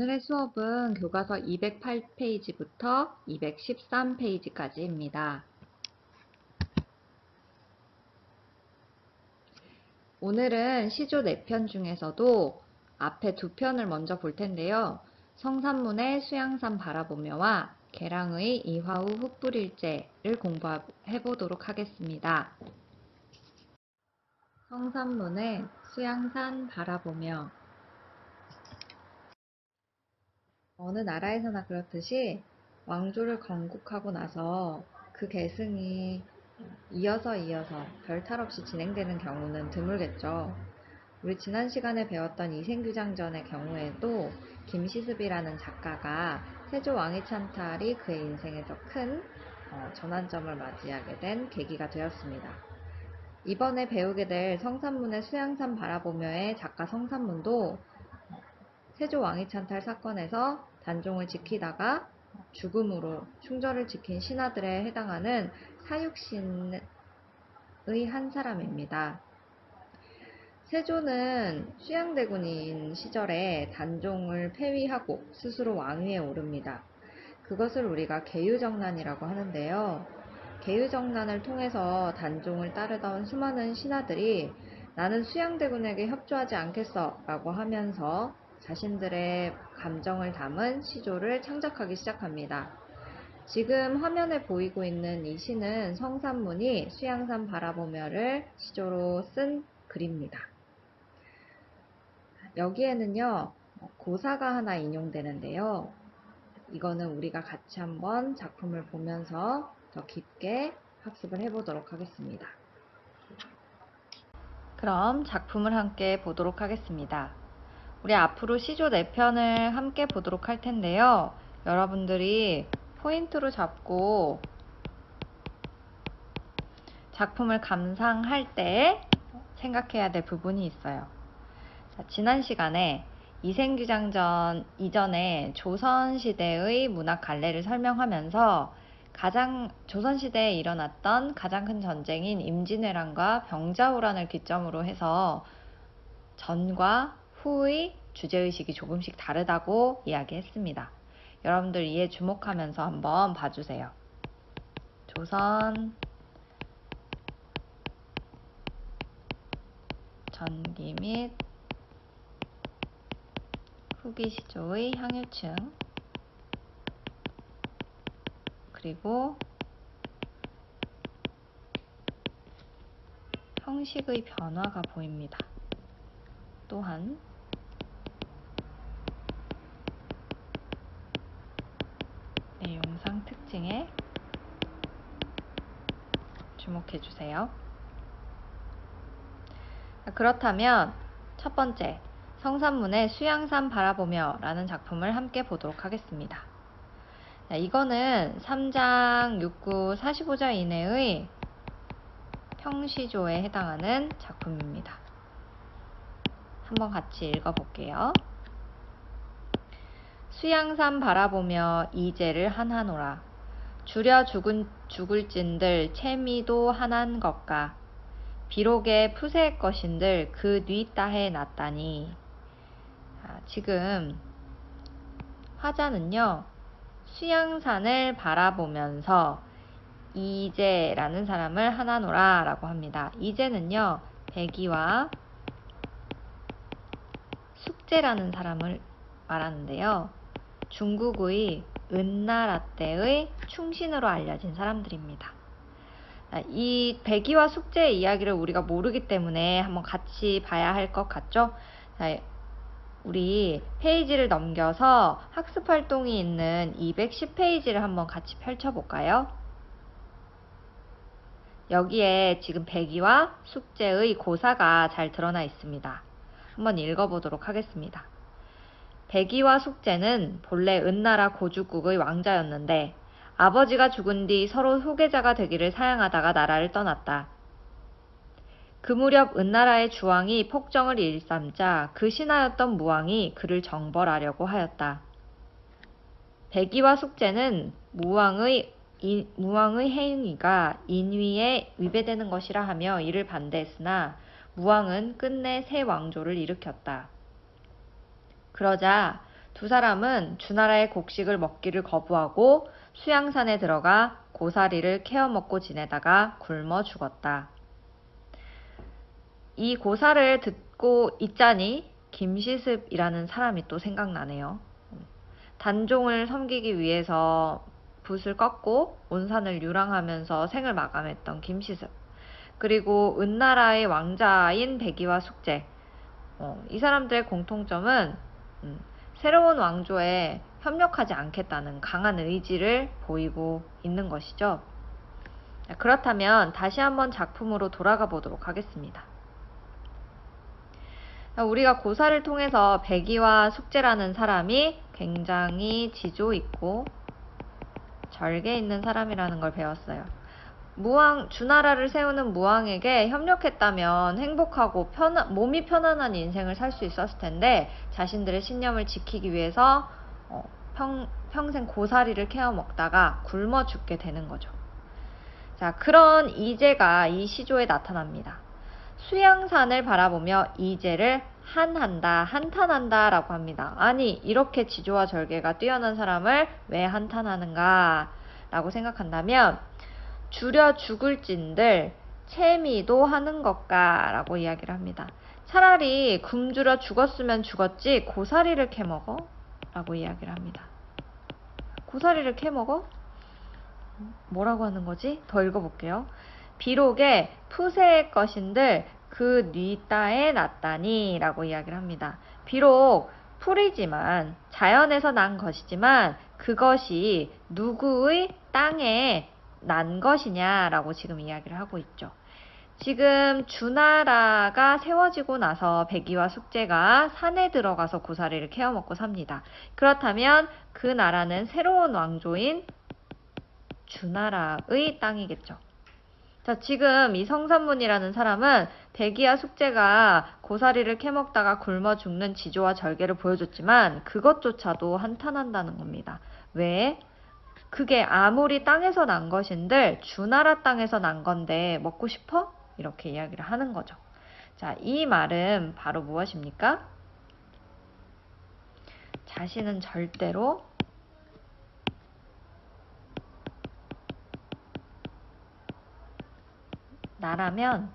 오늘의 수업은 교과서 208페이지부터 213페이지까지입니다. 오늘은 시조 4편 중에서도 앞에 2편을 먼저 볼 텐데요. 성산문의 수양산 바라보며와 계랑의 이화우 흙불일제를 공부해 보도록 하겠습니다. 성산문의 수양산 바라보며. 어느 나라에서나 그렇듯이 왕조를 건국하고 나서 그 계승이 이어서 별탈 없이 진행되는 경우는 드물겠죠. 우리 지난 시간에 배웠던 이생규장전의 경우에도 김시습이라는 작가가 세조 왕위찬탈이 그의 인생에서 큰 전환점을 맞이하게 된 계기가 되었습니다. 이번에 배우게 될 성산문의 수양산 바라보며의 작가 성산문도 세조 왕위찬탈 사건에서 단종을 지키다가 죽음으로 충절을 지킨 신하들에 해당하는 사육신의 한 사람입니다. 세조는 수양대군인 시절에 단종을 폐위하고 스스로 왕위에 오릅니다. 그것을 우리가 계유정난이라고 하는데요. 계유정난을 통해서 단종을 따르던 수많은 신하들이 나는 수양대군에게 협조하지 않겠어 라고 하면서 자신들의 감정을 담은 시조를 창작하기 시작합니다. 지금 화면에 보이고 있는 이 시는 성산문이 수양산 바라보며를 시조로 쓴 글입니다. 여기에는요, 고사가 하나 인용되는데요. 이거는 우리가 같이 한번 작품을 보면서 더 깊게 학습을 해보도록 하겠습니다. 그럼 작품을 함께 보도록 하겠습니다. 우리 앞으로 시조 4편을 함께 보도록 할 텐데요. 여러분들이 포인트로 잡고 작품을 감상할 때 생각해야 될 부분이 있어요. 자, 지난 시간에 이생규장전 이전에 조선시대의 문학 갈래를 설명하면서 조선시대에 일어났던 가장 큰 전쟁인 임진왜란과 병자호란을 기점으로 해서 전과 후의 주제의식이 조금씩 다르다고 이야기했습니다. 여러분들 이에 주목하면서 한번 봐주세요. 조선, 전기 및 후기 시조의 향유층, 그리고 형식의 변화가 보입니다. 또한 내용상 특징에 주목해주세요. 그렇다면 첫 번째, 성산문의 수양산 바라보며 라는 작품을 함께 보도록 하겠습니다. 이거는 3장 6구 45자 이내의 평시조에 해당하는 작품입니다. 한번 같이 읽어볼게요. 수양산 바라보며 이제를 한하노라. 주려 죽을진들 채미도 한한 것가. 비록에 푸세의 것인들 그 뒤따해 놨다니. 지금 화자는요, 수양산을 바라보면서 이제라는 사람을 한하노라 라고 합니다. 이제는요, 백이와 숙제라는 사람을 말하는데요. 중국의 은나라 때의 충신으로 알려진 사람들입니다. 이 백이와 숙제의 이야기를 우리가 모르기 때문에 한번 같이 봐야 할 것 같죠? 우리 페이지를 넘겨서 학습 활동이 있는 210페이지를 한번 같이 펼쳐볼까요? 여기에 지금 백이와 숙제의 고사가 잘 드러나 있습니다. 한번 읽어보도록 하겠습니다. 백이와 숙제는 본래 은나라 고죽국의 왕자였는데 아버지가 죽은 뒤 서로 후계자가 되기를 사양하다가 나라를 떠났다. 그 무렵 은나라의 주왕이 폭정을 일삼자 그 신하였던 무왕이 그를 정벌하려고 하였다. 백이와 숙제는 무왕의 행위가 인위에 위배되는 것이라 하며 이를 반대했으나 무왕은 끝내 새 왕조를 일으켰다. 그러자 두 사람은 주나라의 곡식을 먹기를 거부하고 수양산에 들어가 고사리를 캐어 먹고 지내다가 굶어 죽었다. 이 고사를 듣고 있자니 김시습이라는 사람이 또 생각나네요. 단종을 섬기기 위해서 붓을 꺾고 온산을 유랑하면서 생을 마감했던 김시습. 그리고 은나라의 왕자인 백이와 숙제. 이 사람들의 공통점은 새로운 왕조에 협력하지 않겠다는 강한 의지를 보이고 있는 것이죠. 그렇다면 다시 한번 작품으로 돌아가 보도록 하겠습니다. 우리가 고사를 통해서 백이와 숙제라는 사람이 굉장히 지조 있고 절개 있는 사람이라는 걸 배웠어요. 주나라를 세우는 무왕에게 협력했다면 행복하고 몸이 편안한 인생을 살 수 있었을 텐데 자신들의 신념을 지키기 위해서 평생 고사리를 캐어 먹다가 굶어 죽게 되는 거죠. 자, 그런 이제가 이 시조에 나타납니다. 수양산을 바라보며 이제를 한탄한다 라고 합니다. 아니, 이렇게 지조와 절개가 뛰어난 사람을 왜 한탄하는가 라고 생각한다면 줄여 죽을진들 채미도 하는 것가 라고 이야기를 합니다. 차라리 굶주려 죽었으면 죽었지 고사리를 캐먹어? 라고 이야기를 합니다. 고사리를 캐먹어? 뭐라고 하는 거지? 더 읽어볼게요. 비록에 푸세의 것인들 그 뉘따에 났다니 라고 이야기를 합니다. 비록 풀이지만 자연에서 난 것이지만 그것이 누구의 땅에 난 것이냐 라고 지금 이야기를 하고 있죠. 지금 주나라가 세워지고 나서 백이와 숙제가 산에 들어가서 고사리를 캐어 먹고 삽니다. 그렇다면 그 나라는 새로운 왕조인 주나라의 땅이겠죠. 자, 지금 이 성산문이라는 사람은 백이와 숙제가 고사리를 캐먹다가 굶어 죽는 지조와 절개를 보여줬지만 그것조차도 한탄한다는 겁니다. 왜? 그게 아무리 땅에서 난 것인들 주나라 땅에서 난 건데 먹고 싶어? 이렇게 이야기를 하는 거죠. 자, 이 말은 바로 무엇입니까? 자신은 절대로 나라면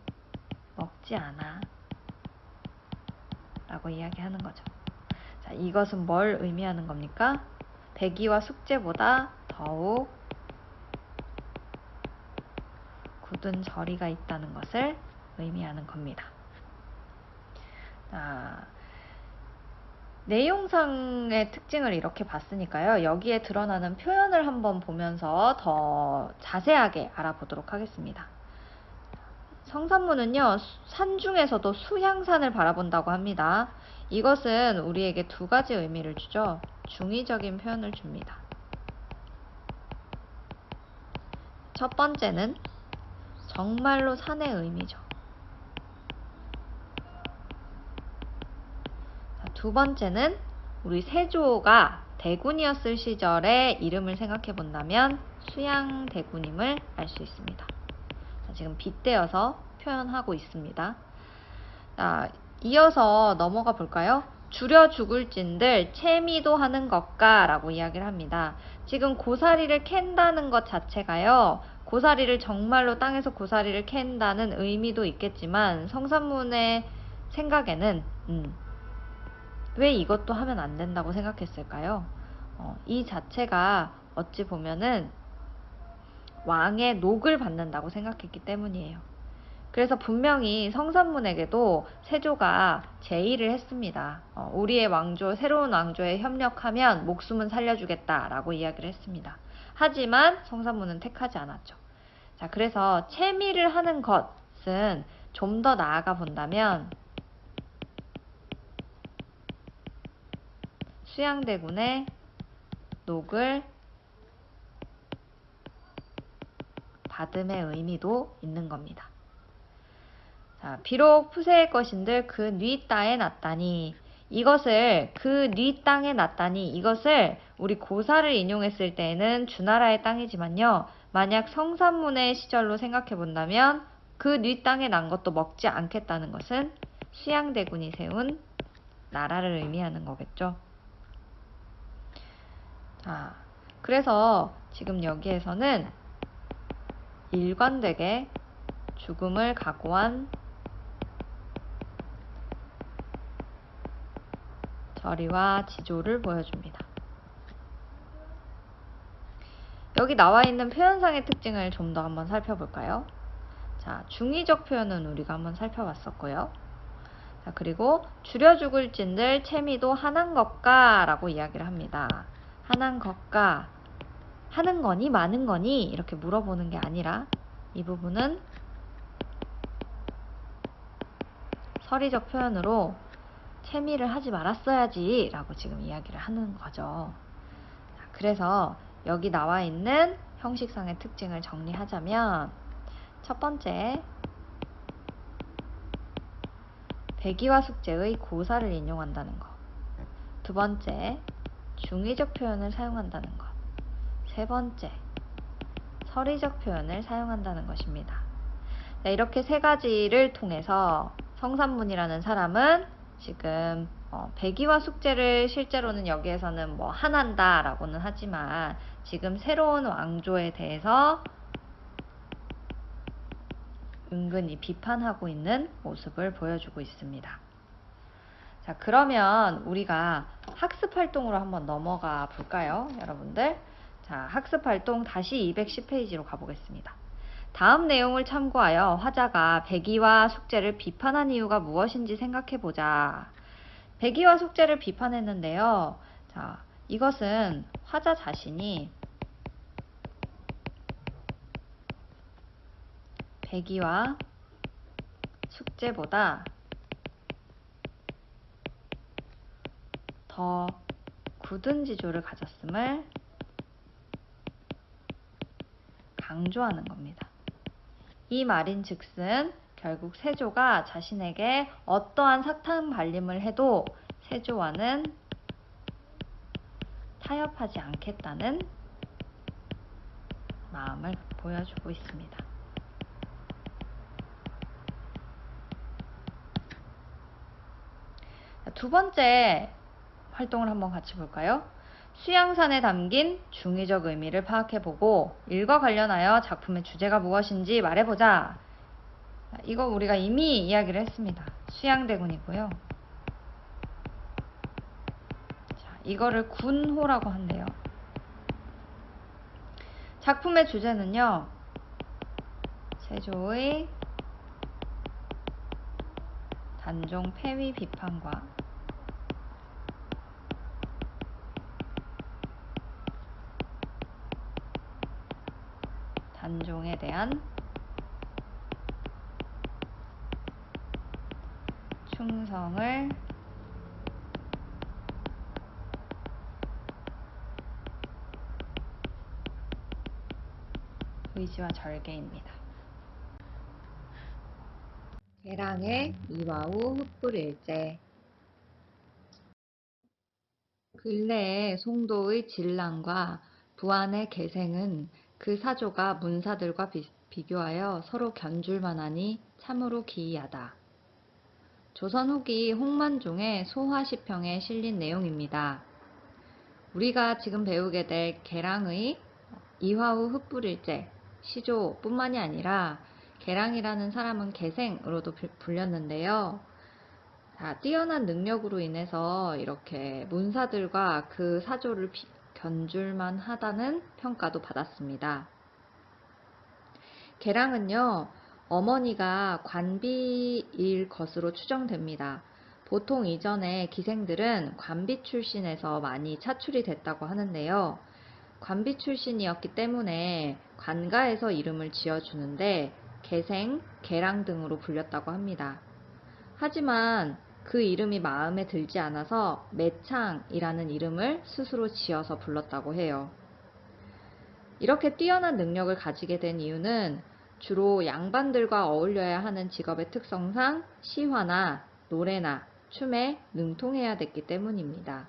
먹지 않아 라고 이야기하는 거죠. 자, 이것은 뭘 의미하는 겁니까? 백이와 숙제보다 더욱 굳은 저리가 있다는 것을 의미하는 겁니다. 내용상의 특징을 이렇게 봤으니까요. 여기에 드러나는 표현을 한번 보면서 더 자세하게 알아보도록 하겠습니다. 성산문은요, 산 중에서도 수양산을 바라본다고 합니다. 이것은 우리에게 두 가지 의미를 주죠. 중의적인 표현을 줍니다. 첫 번째는 정말로 산의 의미죠. 두 번째는 우리 세조가 대군이었을 시절의 이름을 생각해 본다면 수양대군임을 알 수 있습니다. 지금 빗대어서 표현하고 있습니다. 이어서 넘어가 볼까요? 줄여 죽을진들 채미도 하는 것가 라고 이야기를 합니다. 지금 고사리를 캔다는 것 자체가요, 고사리를 정말로 땅에서 고사리를 캔다는 의미도 있겠지만 성산문의 생각에는 왜 이것도 하면 안 된다고 생각했을까요? 이 자체가 어찌 보면은 왕의 녹을 받는다고 생각했기 때문이에요. 그래서 분명히 성산문에게도 세조가 제의를 했습니다. 우리의 왕조, 새로운 왕조에 협력하면 목숨은 살려주겠다라고 이야기를 했습니다. 하지만 성산문은 택하지 않았죠. 자, 그래서 채미를 하는 것은 좀 더 나아가 본다면 수양대군의 녹을 받음의 의미도 있는 겁니다. 자, 비록 푸세의 것인들 그 뉘 따에 났다니, 이것을 그 뉘 땅에 났다니, 이것을 우리 고사를 인용했을 때에는 주나라의 땅이지만요, 만약 성산문의 시절로 생각해 본다면 그 뉘 땅에 난 것도 먹지 않겠다는 것은 수양대군이 세운 나라를 의미하는 거겠죠. 자, 그래서 지금 여기에서는 일관되게 죽음을 각오한 절의와 지조를 보여줍니다. 여기 나와 있는 표현상의 특징을 좀 더 한번 살펴볼까요? 자, 중의적 표현은 우리가 한번 살펴봤었고요. 자, 그리고 줄여 죽을 찐들 채미도 하는 것가 라고 이야기를 합니다. 하는 것가, 하는 거니 많은 거니 이렇게 물어보는 게 아니라 이 부분은 서리적 표현으로 채미를 하지 말았어야지 라고 지금 이야기를 하는 거죠. 자, 그래서 여기 나와 있는 형식상의 특징을 정리하자면 첫 번째, 배기와 숙제의 고사를 인용한다는 것. 두 번째, 중의적 표현을 사용한다는 것. 세 번째, 서리적 표현을 사용한다는 것입니다. 네, 이렇게 세 가지를 통해서 성산문이라는 사람은 지금 배기와 숙제를 실제로는 여기에서는 뭐 한한다 라고는 하지만 지금 새로운 왕조에 대해서 은근히 비판하고 있는 모습을 보여주고 있습니다. 자, 그러면 우리가 학습 활동으로 한번 넘어가 볼까요, 여러분들? 자, 학습 활동 다시 210페이지로 가보겠습니다. 다음 내용을 참고하여 화자가 배기와 숙제를 비판한 이유가 무엇인지 생각해보자. 배기와 숙제를 비판했는데요. 자, 이것은 화자 자신이 배기와 숙제보다 더 굳은 지조를 가졌음을 강조하는 겁니다. 이 말인즉슨 결국 세조가 자신에게 어떠한 사탕 발림을 해도 세조와는 타협하지 않겠다는 마음을 보여주고 있습니다. 두 번째 활동을 한번 같이 볼까요? 수양산에 담긴 중의적 의미를 파악해보고 일과 관련하여 작품의 주제가 무엇인지 말해보자. 이거 우리가 이미 이야기를 했습니다. 수양대군이고요. 자, 이거를 군호라고 한대요. 작품의 주제는요, 세조의 단종 폐위 비판과 단종에 대한 충성을 의지와 절개입니다. 개랑의 이화우 흑불일제. 근래에 송도의 진랑과 부안의 개생은 그 사조가 문사들과 비교하여 서로 견줄만하니 참으로 기이하다. 조선 후기 홍만종의 소화시평에 실린 내용입니다. 우리가 지금 배우게 될 개랑의 이화우 흑불일제 시조뿐만이 아니라 개랑이라는 사람은 개생으로도 불렸는데요. 자, 뛰어난 능력으로 인해서 이렇게 문사들과 그 사조를 견줄만 하다는 평가도 받았습니다. 개랑은요, 어머니가 관비일 것으로 추정됩니다. 보통 이전에 기생들은 관비 출신에서 많이 차출이 됐다고 하는데요. 관비 출신이었기 때문에 관가에서 이름을 지어주는데 개생, 개랑 등으로 불렸다고 합니다. 하지만 그 이름이 마음에 들지 않아서 매창이라는 이름을 스스로 지어서 불렀다고 해요. 이렇게 뛰어난 능력을 가지게 된 이유는 주로 양반들과 어울려야 하는 직업의 특성상 시화나 노래나 춤에 능통해야 됐기 때문입니다.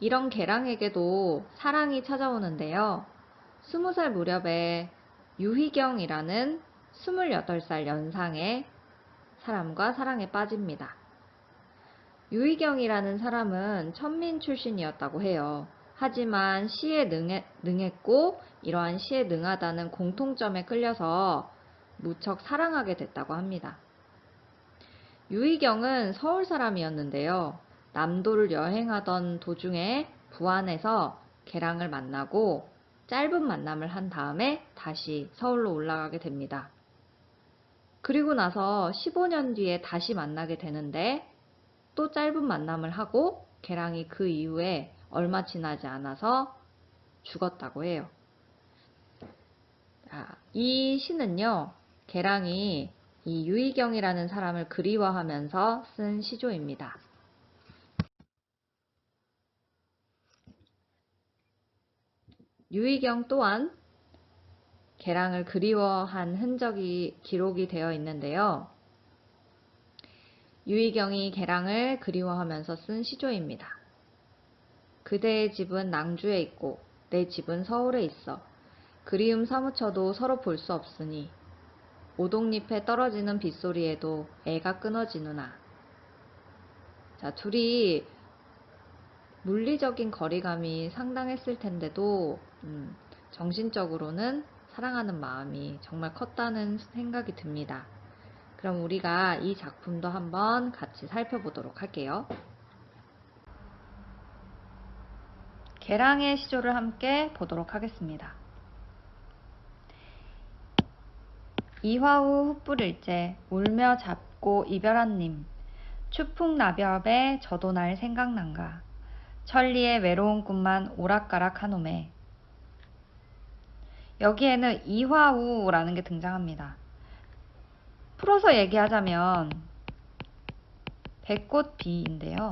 이런 개랑에게도 사랑이 찾아오는데요. 20살 무렵에 유희경이라는 28살 연상의 사람과 사랑에 빠집니다. 유희경이라는 사람은 천민 출신이었다고 해요. 하지만 시에 능했고 이러한 시에 능하다는 공통점에 끌려서 무척 사랑하게 됐다고 합니다. 유희경은 서울 사람이었는데요. 남도를 여행하던 도중에 부안에서 개랑을 만나고 짧은 만남을 한 다음에 다시 서울로 올라가게 됩니다. 그리고 나서 15년 뒤에 다시 만나게 되는데 또 짧은 만남을 하고 개랑이 그 이후에 얼마 지나지 않아서 죽었다고 해요. 이 시는요, 개랑이 이 유희경이라는 사람을 그리워하면서 쓴 시조입니다. 유희경 또한 개랑을 그리워한 흔적이 기록이 되어 있는데요. 유희경이 개랑을 그리워하면서 쓴 시조입니다. 그대의 집은 낭주에 있고 내 집은 서울에 있어. 그리움 사무쳐도 서로 볼 수 없으니 오동잎에 떨어지는 빗소리에도 애가 끊어지누나. 자, 둘이 물리적인 거리감이 상당했을 텐데도 정신적으로는 사랑하는 마음이 정말 컸다는 생각이 듭니다. 그럼 우리가 이 작품도 한번 같이 살펴보도록 할게요. 개랑의 시조를 함께 보도록 하겠습니다. 이화우 흩뿌릴째 울며 잡고 이별한 님 추풍낙엽에 저도 날 생각난가 천리의 외로운 꿈만 오락가락 하노매. 여기에는 이화우라는 게 등장합니다. 풀어서 얘기하자면 배꽃비인데요.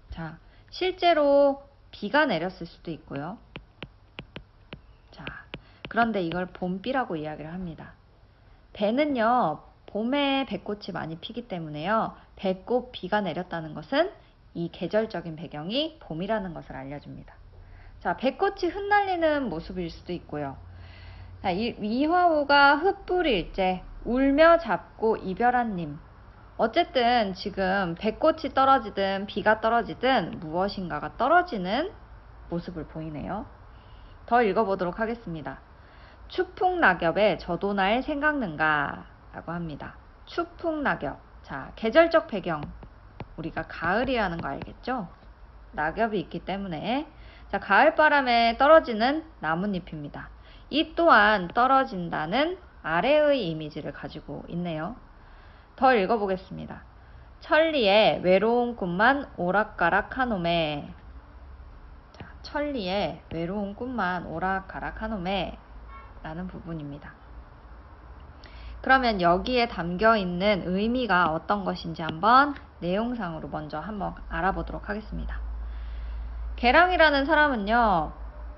자, 실제로 비가 내렸을 수도 있고요. 자, 그런데 이걸 봄비라고 이야기를 합니다. 배는요, 봄에 배꽃이 많이 피기 때문에요. 배꽃 비가 내렸다는 것은 이 계절적인 배경이 봄이라는 것을 알려줍니다. 자, 배꽃이 흩날리는 모습일 수도 있고요. 자, 이화우가 흩뿌릴째 울며 잡고 이별한 님. 어쨌든 지금 배꽃이 떨어지든 비가 떨어지든 무엇인가가 떨어지는 모습을 보이네요. 더 읽어보도록 하겠습니다. 추풍낙엽에 저도 날 생각는가 라고 합니다. 추풍낙엽. 자, 계절적 배경. 우리가 가을이라는 거 알겠죠? 낙엽이 있기 때문에. 자, 가을바람에 떨어지는 나뭇잎입니다. 이 또한 떨어진다는 아래의 이미지를 가지고 있네요. 더 읽어보겠습니다. 천리에 외로운 꿈만 오락가락 하노매. 자, 천리에 외로운 꿈만 오락가락 하노매 라는 부분입니다. 그러면 여기에 담겨 있는 의미가 어떤 것인지 한번 내용상으로 먼저 한번 알아보도록 하겠습니다. 개랑이라는 사람은요,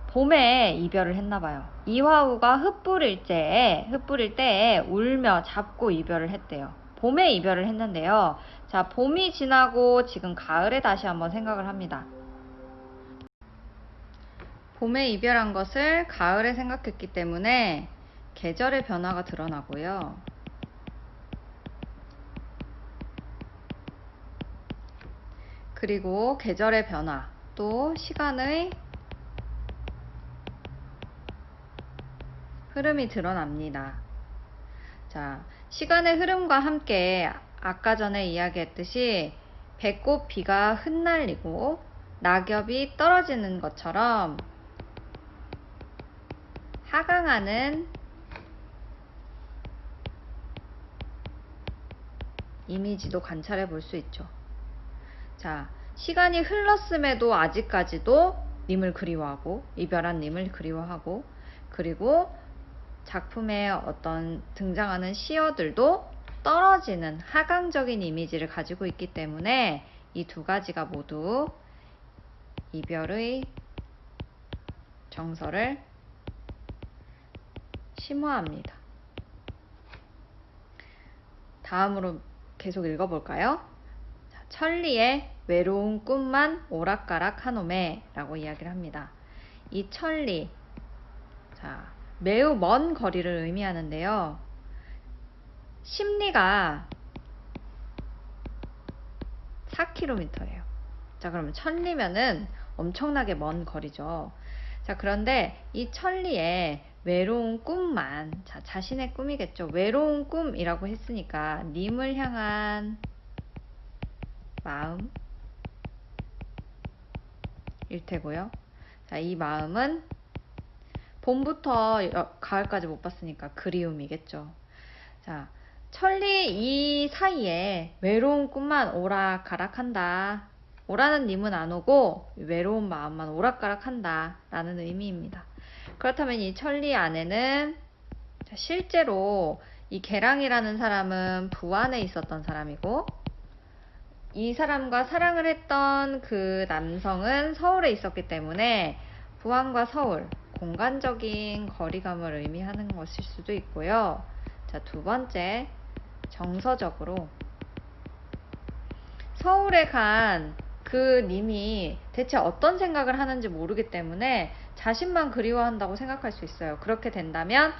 봄에 이별을 했나봐요. 이화우가 흩뿌릴 때에 울며 잡고 이별을 했대요. 봄에 이별을 했는데요. 자, 봄이 지나고 지금 가을에 다시 한번 생각을 합니다. 봄에 이별한 것을 가을에 생각했기 때문에 계절의 변화가 드러나고요. 그리고 계절의 변화, 또 시간의 흐름이 드러납니다. 자, 시간의 흐름과 함께 아까 전에 이야기했듯이 배꽃 비가 흩날리고 낙엽이 떨어지는 것처럼 하강하는 이미지도 관찰해 볼 수 있죠. 자, 시간이 흘렀음에도 아직까지도 님을 그리워하고 이별한 님을 그리워하고, 그리고 작품에 어떤 등장하는 시어들도 떨어지는 하강적인 이미지를 가지고 있기 때문에 이 두 가지가 모두 이별의 정서를 심화합니다. 다음으로 계속 읽어볼까요? 자, 천리의 외로운 꿈만 오락가락 하노매 라고 이야기를 합니다. 이 천리, 자, 매우 먼 거리를 의미하는데요. 심리가 4km예요. 자, 그러면 1000리면은 엄청나게 먼 거리죠. 자, 그런데 이 천리에 외로운 꿈만, 자, 자신의 꿈이겠죠. 외로운 꿈이라고 했으니까 님을 향한 마음일 테고요. 자, 이 마음은 봄부터 가을까지 못 봤으니까 그리움이겠죠. 자, 천리 이 사이에 외로운 꿈만 오락가락한다. 오라는 님은 안 오고 외로운 마음만 오락가락한다 라는 의미입니다. 그렇다면 이 천리 안에는 실제로 이 계랑이라는 사람은 부안에 있었던 사람이고, 이 사람과 사랑을 했던 그 남성은 서울에 있었기 때문에 부안과 서울, 공간적인 거리감을 의미하는 것일 수도 있고요. 자, 두 번째, 정서적으로 서울에 간 그 님이 대체 어떤 생각을 하는지 모르기 때문에 자신만 그리워한다고 생각할 수 있어요. 그렇게 된다면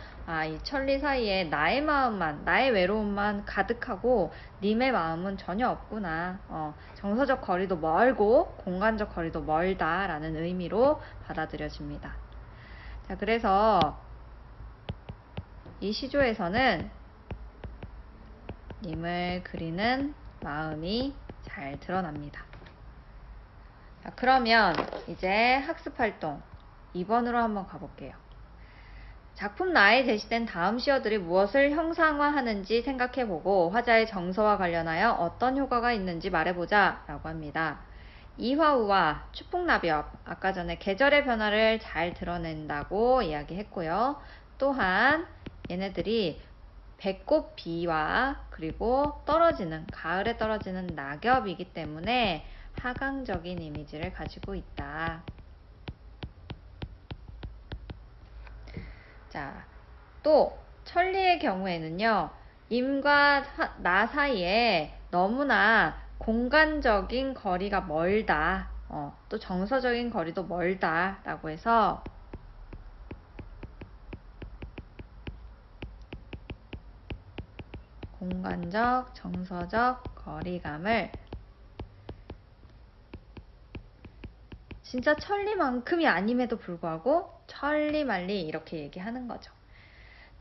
이 천리 사이에 나의 마음만, 나의 외로움만 가득하고 님의 마음은 전혀 없구나. 정서적 거리도 멀고 공간적 거리도 멀다라는 의미로 받아들여집니다. 자, 그래서 이 시조에서는 님을 그리는 마음이 잘 드러납니다. 자, 그러면 이제 학습활동 2번으로 한번 가볼게요. 작품 나에 제시된 다음 시어들이 무엇을 형상화하는지 생각해보고 화자의 정서와 관련하여 어떤 효과가 있는지 말해보자 라고 합니다. 이화우와 추풍나비업, 아까 전에 계절의 변화를 잘 드러낸다고 이야기했고요. 또한 얘네들이 배꽃 비와 그리고 떨어지는, 가을에 떨어지는 낙엽이기 때문에 하강적인 이미지를 가지고 있다. 자, 또 천리의 경우에는요, 임과 나 사이에 너무나 공간적인 거리가 멀다. 또 정서적인 거리도 멀다 라고 해서 공간적, 정서적 거리감을 진짜 천리만큼이 아님에도 불구하고 천리말리 이렇게 얘기하는 거죠.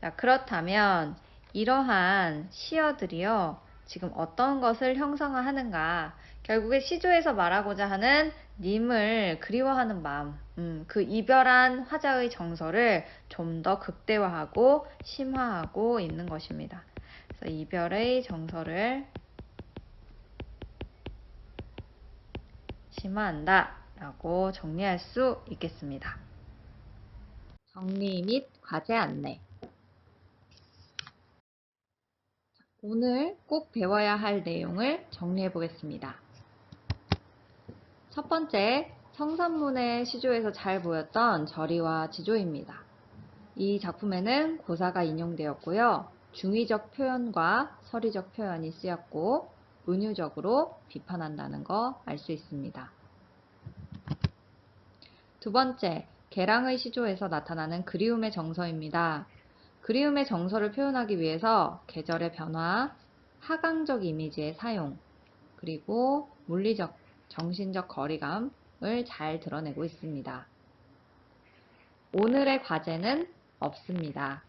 자, 그렇다면 이러한 시어들이요, 지금 어떤 것을 형상화하는가? 결국에 시조에서 말하고자 하는 님을 그리워하는 마음, 그 이별한 화자의 정서를 좀 더 극대화하고 심화하고 있는 것입니다. 그래서 이별의 정서를 심화한다 라고 정리할 수 있겠습니다. 정리 및 과제 안내. 오늘 꼭 배워야 할 내용을 정리해 보겠습니다. 첫 번째, 성산문의 시조에서 잘 보였던 절이와 지조입니다. 이 작품에는 고사가 인용되었고요. 중의적 표현과 서리적 표현이 쓰였고 은유적으로 비판한다는 거 알 수 있습니다. 두 번째, 계랑의 시조에서 나타나는 그리움의 정서입니다. 그리움의 정서를 표현하기 위해서 계절의 변화, 하강적 이미지의 사용, 그리고 물리적, 정신적 거리감을 잘 드러내고 있습니다. 오늘의 과제는 없습니다.